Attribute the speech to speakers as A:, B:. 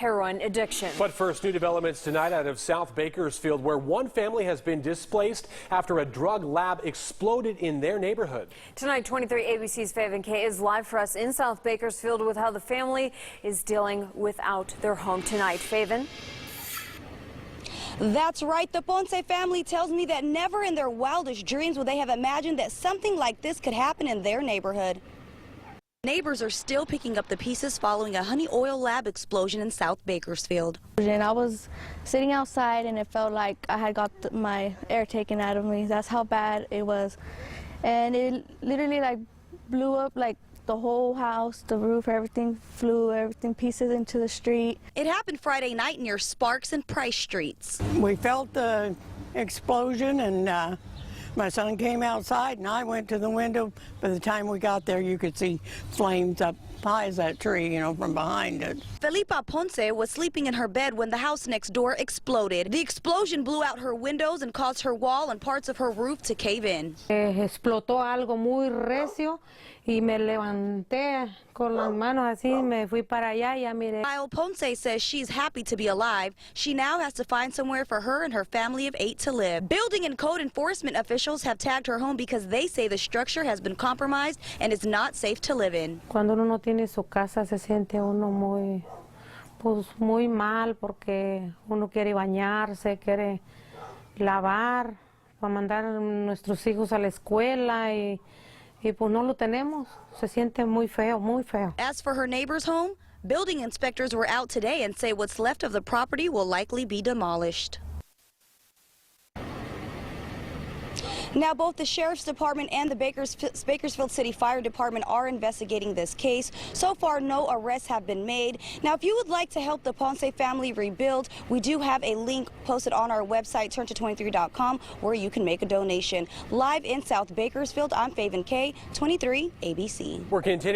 A: heroin addiction.
B: But first, new developments tonight out of South Bakersfield, where one family has been displaced after a drug lab exploded in their neighborhood.
A: Tonight, 23 ABC's Faven K is live for us in South Bakersfield with how the family is dealing without their home tonight. Faven?
C: That's right. The Ponce family tells me that never in their wildest dreams would they have imagined that something like this could happen in their neighborhood. Neighbors are still picking up the pieces following a honey oil lab explosion in South Bakersfield.
D: And I was sitting outside and it felt like I had got my air taken out of me. That's how bad it was. And it literally like blew up like the whole house, the roof, everything pieces into the street. It happened Friday night near Sparks and Price Streets.
E: We felt the explosion and my son came outside and I went to the window. By the time we got there, you could see flames up high as that tree, from behind it.
C: Felipa Ponce was sleeping in her bed when the house next door exploded. The explosion blew out her windows and caused her wall and parts of her roof to cave in.
F: Explotó algo muy recio y me levanté con las manos así, me fui para allá y ya miré.
C: While Ponce says she's happy to be alive, she now has to find somewhere for her and her family of 8 to live. Building and code enforcement officials have tagged her home because they say the structure has been compromised and is not safe to live in.
F: Cuando uno no tiene su casa se siente uno muy mal porque uno quiere bañarse, quiere lavar, para mandar a nuestros hijos a la escuela y pues no lo tenemos. Se siente muy feo, muy feo.
C: As for her neighbor's home, building inspectors were out today and say what's left of the property will likely be demolished. Now, both the Sheriff's Department and the Bakersfield City Fire Department are investigating this case. So far, no arrests have been made. Now, if you would like to help the Ponce family rebuild, we do have a link posted on our website, turnto23.com, where you can make a donation. Live in South Bakersfield, I'm Faven K, 23 ABC.
B: We're continuing.